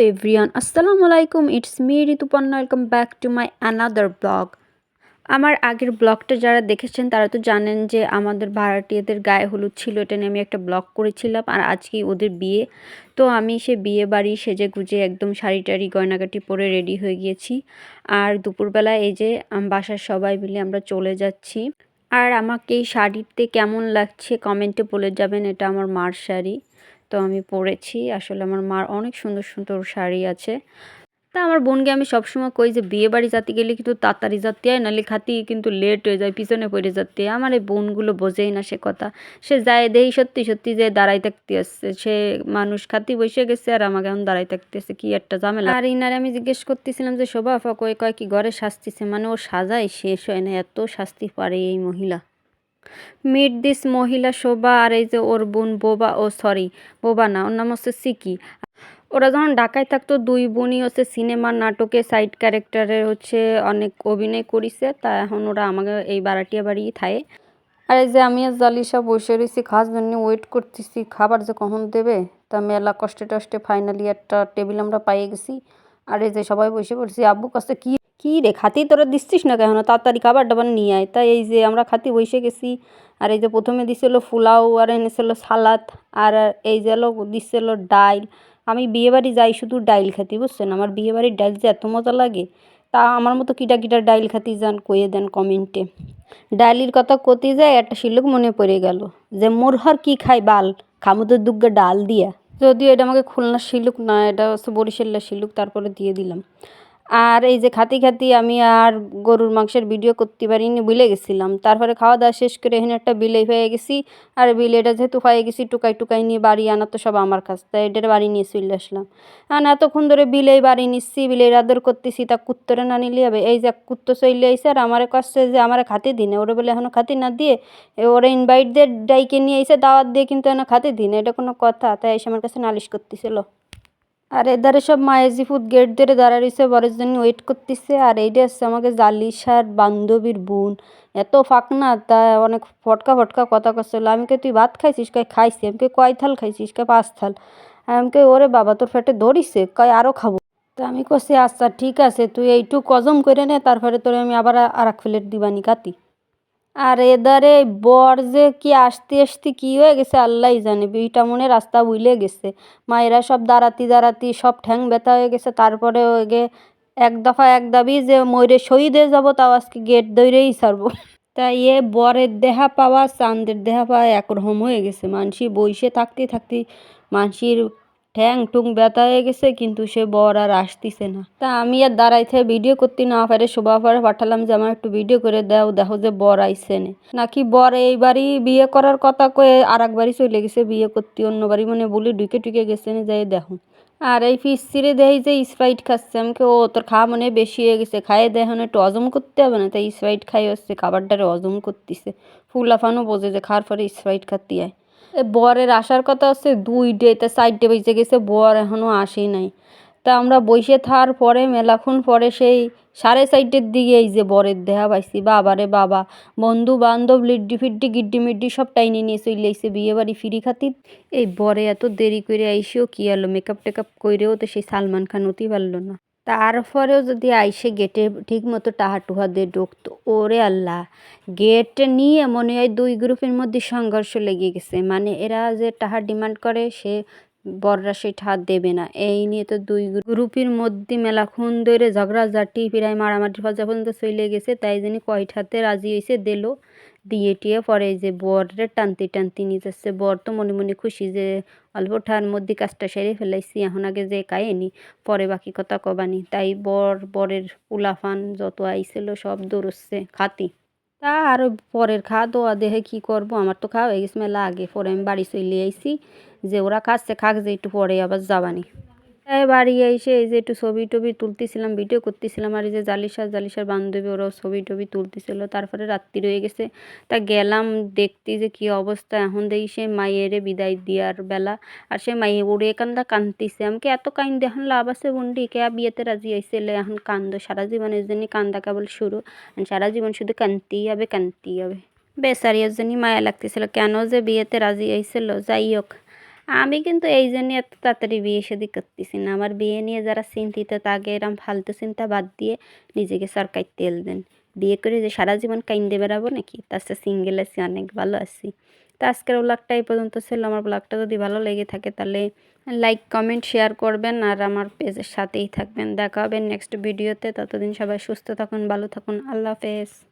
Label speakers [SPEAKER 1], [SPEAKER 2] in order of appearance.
[SPEAKER 1] Everyone, আসসালামু আলাইকুম। It's me Rituparna. Welcome back to my another blog. আমার আগের ব্লগটা যারা দেখেছেন তারা তো জানেন যে আমাদের ভাড়াটিয়াদের গায়ে হলুদ ছিল, এটা নিয়ে আমি একটা ব্লগ করেছিলাম। আর আজকে ওদের বিয়ে, তো আমি সে বিয়ে বাড়ি সেজে গুজে একদম শাড়ি টাড়ি গয়নাগাটি পরে রেডি হয়ে গিয়েছি। আর দুপুরবেলা এই যে বাসার সবাই মিলে আমরা চলে যাচ্ছি। আর আমাকে এই শাড়িতে কেমন লাগছে কমেন্টে বলে যাবেন। এটা আমার মার শাড়ি, তো আমি পরেছি। আসলে আমার মার অনেক সুন্দর সুন্দর শাড়ি আছে। তা আমার বোনকে আমি সবসময় কই যে বিয়ে বাড়ি যাতে গেলে কিন্তু তাড়াতাড়ি যাতে হয়, নাহলে খাতি কিন্তু লেট হয়ে যায়, পিছনে পড়ে যাতে হয়। আমার এই বোনগুলো বোঝেই না সে কথা। সে যায় দেই সত্যি সত্যি যে দাঁড়াই থাকতে আসছে, সে মানুষ খাতি বসে গেছে আর আমাকে এখন দাঁড়াই থাকতেছে, কি একটা ঝামেলা। আর ইনারে আমি জিজ্ঞেস করতেছিলাম যে শোভা আপা কয় কয় কি ঘরে সাজতেছে, মানে ও সাজাই শেষ হয় না, এত শাস্তি পারে এই মহিলা। মিট দিস মহিলা শোভা আর এই যে ওর বোন বোবা, ও সরি বোবা না, ওর নাম হচ্ছে সিকি। ওরা যখন ঢাকায় থাকতো দুই বোনই হচ্ছে সিনেমার নাটকে সাইড ক্যারেক্টারে হচ্ছে অনেক অভিনয় করিছে। তা এখন ওরা আমাকে এই বারাটিয়া বাড়ি থাকে। আর এই যে আমি আর জালিসা বসে রয়েছি খাস জন্য ওয়েট করতেছি খাবার যে কখন দেবে। তা মেলা কষ্টে টষ্টে ফাইনালি একটা টেবিল আমরা পাইয়ে গেছি। আর এই যে সবাই বসে পড়ছি। আব্বু কাছে কি কি রে খাতি তোরা দিচ্ছিস না কেন, তাড়াতাড়ি খাবার দাবার নিয়ে আয়। তাই এই যে আমরা খাতি বসে গেছি। আর এই যে প্রথমে দিছিল পোলাও, আর এনেছিল সালাদ, আর এই যে দিছিল ডাইল। আমি বিয়েবাড়ি যাই শুধু ডাইল খাতি, বুঝছেন? আমার বিয়েবাড়ির ডাইল যে এত মজা লাগে। তা আমার মতো কিটা কিটা ডাইল খাতি যান কয়ে দেন কমেন্টে। ডাইলির কথা কতে যায় একটা শিলুক মনে পড়ে গেল যে মোরহর কি খাই বাল, খামুদের দুগ্গা ডাল দিয়া। যদিও এটা আমাকে খুলনার শিলুক না, এটা হচ্ছে বরিশালের শিলুক, তারপরে দিয়ে দিলাম। আর এই যে খাতি খাতি আমি আর গরুর মাংসের ভিডিও করতে পারিনি, ভুলে গেছিলাম। তারপরে খাওয়া দাওয়া শেষ করে এখানে একটা বিলে হয়ে গেছি। আর বিলেটা যেহেতু হয়ে গেছি টুকাই টুকাই নিয়ে বাড়ি আনা তো সব আমার কাছ, তাই এটার বাড়ি নিয়ে চলে আসলাম। আর এতক্ষণ ধরে বিলেই বাড়ি নিচ্ছি, বিলের আদর করতেছি, তা কুত্তরে না নিলে হবে। এই যে কুত্তো চলে আইসে আর আমারে কাছে যে আমার খাতি দিনে, ওরা বলে এখনো খাতি না দিয়ে ওরা ইনভাইট দিয়ে ডাইকে নিয়ে এসে দাওয়াত দিয়ে কিন্তু এখনো খাতি দিনে, এটা কোনো কথা? তাই এসে আমার কাছে নালিশ করতেছিল। আর এধারে সব মায়েজি ফুড গেট ধরে দাঁড়া রয়েছে, বরের জন্য ওয়েট করতেছে। আর এইটা হচ্ছে আমাকে জালিসার বান্ধবীর বোন, এত ফাঁকনা, তা অনেক ফটকা ফটকা কথা করছিল। আমি কে তুই ভাত খাইছিস? কয় খাইছি। আমি কে কয় থাল খাইছিস? কয় 5 থাল। আমি কে ওরে বাবা তোর ফেটে ধরিছে? কয় আরও খাবো। তো আমি কছি আচ্ছা ঠিক আছে, তুই এইটুক হজম করে নে, তারপরে তোরে আমি আবার আর এক প্লেট দিবানি কাতি। আর এদারে বর যে কি আসতে আসতে কি হয়ে গেছে আল্লাহই জানে, বিটা মনে রাস্তা বুইলে গেছে। মায়েরা সব দাঁড়াতি দাঁড়াতি সব ঠ্যাং ব্যথা হয়ে গেছে। তারপরে ওগে এক দফা এক দাবি যে ময়ূরে শহীদ হয়ে যাবো, তাও আজকে গেট দৌড়েই ছাড়বো। তাই এ বরের দেহা পাওয়া চাঁদের দেহা পাওয়া একরকম হয়ে গেছে। মানসি বইসে থাকতে থাকতে মানসির ঠ্যাং টুং ব্যথা হয়ে গেছে, কিন্তু সে বর আর আসতিছে না। তা আমি আর দাঁড়াইতে ভিডিও করতে না পারে শোভা পারে পাঠালাম যে আমার একটু ভিডিও করে দাও, দেখো যে বর আইসে নে নাকি। বর এইবারই বিয়ে করার কথা কয়ে আর একবারই চলে গেছে বিয়ে করতে, অন্য বাড়ি মানে বলে ঢুকে ঢুকে গেছে না, যাই দেখো। আর এই ফিসিরে দেই যে স্প্রাইট খাচ্ছে। আমাকে ও তোর খাওয়া মনে বেশি হয়ে গেছে, খাইয়ে দেখুন একটু হজম করতে হবে না। তাই স্প্রাইট খাই হচ্ছে খাবারটারে হজম করতেছে। ফুলাফানও বোঝে যে খাওয়ার পরে স্প্রাইট খাতে হয়। বরের আসার কথা হচ্ছে 2 ডে, তা 4 ডে বেজে গেছে, বর এখনও আসেই নাই। তা আমরা বসে থাকার পরে মেলাক্ষণ পরে সেই 4:30-এর দিকে এই যে বরের দেহা পাইছি। বাবারে বাবা, বন্ধু বান্ধব লিড্ডি ফিড্ডি গিড্ডি মিড্ডি সব টাইনে নিয়ে চলে আইছে বিয়ে বাড়ি ফিরি খাতির। এই বরে এত দেরি করে আইসেও কি হলো, মেকআপ টেকআপ কইরেও তো সেই সালমান খান হতেই পারলো না। তারপরেও যদি আইসে গেটে ঠিক মতো টাহা টুহা দিয়ে ঢুকতো, ওরে আল্লাহ, গেট নিয়ে মনে হয় 2 গ্রুপের মধ্যে সংঘর্ষ লেগে গেছে। মানে এরা যে টাহা ডিমান্ড করে সে বররা সেই টাহা দেবে না, এই নিয়ে তো 2 গ্রুপের মধ্যে মেলাক্ষণ ধরে ঝগড়াঝাটি প্রায় মারামারি পর্যন্ত পর্যন্ত চলে গেছে। তাই জন্য কয়টাতে রাজি হয়েছে দিল, দিয়ে টিয়ে পরে যে বরের টানতে টানতে নিয়ে যাচ্ছে। বর তো মনে মনে খুশি যে অল্প ঠার মধ্যে কাজটা সেরে ফেলাইছি, এখন আগে যে কায়েনি পরে বাকি কথা কবানি। তাই বরের পোলাফান যত আইছিল সব দৌড়চ্ছে খাতি। তা আর পরের খাওয়া দাওয়া দেখে কি করব, আমার তো খাওয়া হয়ে গেছে মেলা আগে। পরে আমি বাড়ি চলে আইছি যে ওরা খাচ্ছে খাক, যে একটু পরে আবার যাবানি। তাই বাড়ি এসে এই যে একটু ছবি টবি তুলতেছিলাম, ভিডিও করতেছিলাম। আর এই যে জালিসার বান্ধবী ওরাও ছবি টবি তুলতেছিল। তারপরে রাত্রি রয়ে গেছে, তা গেলাম দেখতে যে কি অবস্থা। এখন দেখি সে মাইয়েরে বিদায় দেওয়ার বেলা, আর সে মাইয়ে উড়ে কান্দা কান্দতেছে। আমাকে এত কান্দে এখন লাভ আছে বন্ডি, কে বিয়েতে রাজি আইসেলে এখন কান্দ, সারা জীবনের জন্য কান্দা কেবল শুরু, সারা জীবন শুধু কান্দতেই হবে কান্দতেই হবে। বেচারিয়ার জন্য মায়া লাগতেছিল, কেন যে বিয়েতে রাজি আইছিল। যাই হোক, আমি কিন্তু এই জন্যে এত তাড়াতাড়ি বিয়ে-শাদী করতেছি না। আমার বিয়ে নিয়ে যারা চিন্তিত তাকে এরম ফালতু চিন্তা বাদ দিয়ে নিজেকে সরকার তেল দেন। বিয়ে করে যে সারা জীবন কাইন্দে বেড়াবো নাকি? তার চেয়ে সিঙ্গেল আছি, অনেক ভালো আছি। তো আজকের ব্লগটা এই পর্যন্ত ছিল। আমার ব্লগটা যদি ভালো লেগে থাকে তাহলে লাইক, কমেন্ট, শেয়ার করবেন আর আমার পেজের সাথেই থাকবেন। দেখা হবে নেক্সট ভিডিওতে। ততদিন সবাই সুস্থ থাকুন, ভালো থাকুন। আল্লাহ হাফেজ।